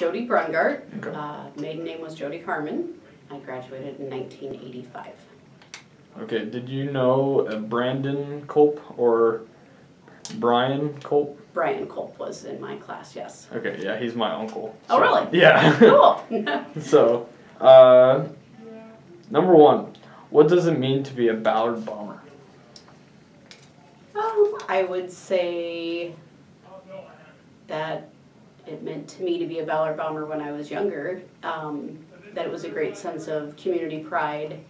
Jody Brungardt. Okay. Maiden name was Jody Carmen. I graduated in 1985. Okay, did you know Brandon Culp or Brian Culp? Brian Culp was in my class, yes. Okay, yeah, he's my uncle. Oh, so, really? Yeah. Cool. So, number one, what does it mean to be a Ballard bomber? I would say that it meant to me to be a Ballard bomber when I was younger. That it was a great sense of community pride,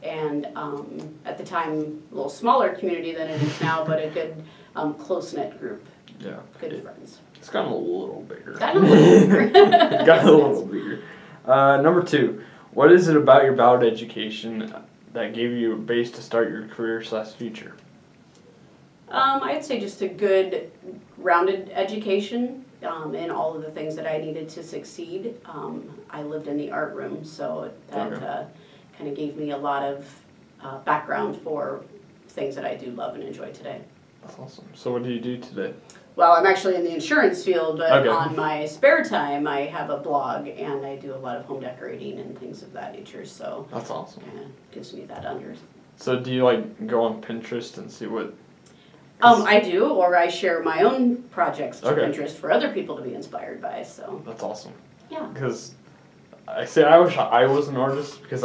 and at the time, a little smaller community than it is now, but a good close-knit group. Yeah. Good friends. It's gotten a little bigger. Gotten a little bigger. Gotten a little bigger. Number two, what is it about your Ballard education that gave you a base to start your career/future? I'd say just a good, rounded education in all of the things that I needed to succeed. I lived in the art room, so that kind of gave me a lot of background for things that I do love and enjoy today. That's awesome. So what do you do today? Well, I'm actually in the insurance field, but Okay. on my spare time, I have a blog, and I do a lot of home decorating and things of that nature, so That's awesome. kind of gives me that under. So do you like go on Pinterest and see what? I do, or I share my own projects to Okay. Pinterest for other people to be inspired by, so. That's awesome. Yeah. Because I wish I was an artist, because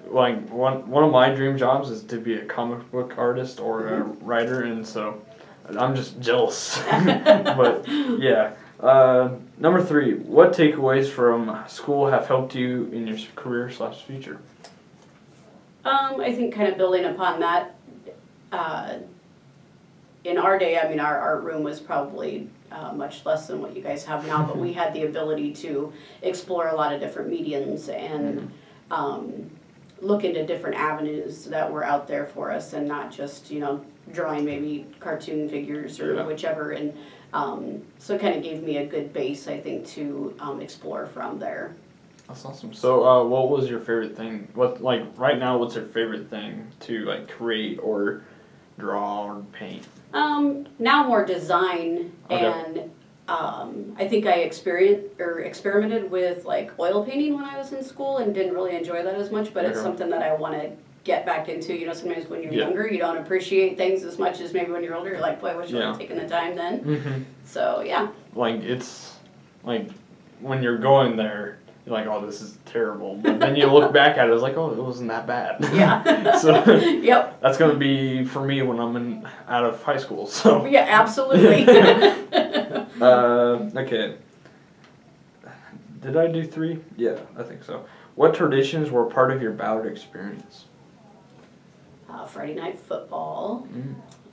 one of my dream jobs is to be a comic book artist or a writer, and so I'm just jealous. But yeah. Number three, what takeaways from school have helped you in your career/future? I think kind of building upon that, in our day, I mean, our art room was probably much less than what you guys have now, but we had the ability to explore a lot of different mediums and look into different avenues that were out there for us, and not just, drawing maybe cartoon figures or whichever. And so it kind of gave me a good base, I think, to explore from there. That's awesome. So, what was your favorite thing? Right now, what's your favorite thing to create or draw or paint? Now more design, and I think I experimented with oil painting when I was in school and didn't really enjoy that as much, but it's something that I want to get back into. Sometimes when you're younger, you don't appreciate things as much as maybe when you're older. You're like, boy, I wish I had taken the time then. So, yeah. It's when you're going there, you're like, oh, this is terrible. But then you look back at it, it's like, oh, it wasn't that bad. Yeah. So yep. That's going to be for me when I'm out of high school. So yeah, absolutely. Okay. Did I do three? Yeah, I think so. What traditions were part of your Ballard experience? Friday night football.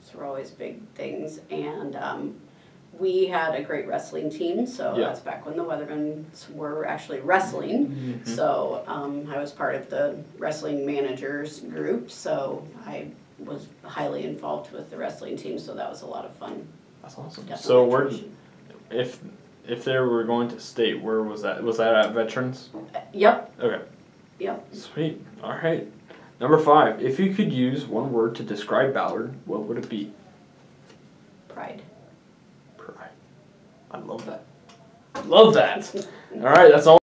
Those were always big things. And we had a great wrestling team, so that's back when the Weathermans were actually wrestling. So I was part of the wrestling managers group, so I was highly involved with the wrestling team, so that was a lot of fun. That's awesome. Definitely so if they were going to state, where was that? Was that at Veterans? Yep. Okay. Yep. Sweet. All right. Number 5, if you could use one word to describe Ballard, what would it be? Pride. Pride. I love that. I love that. All right, that's all.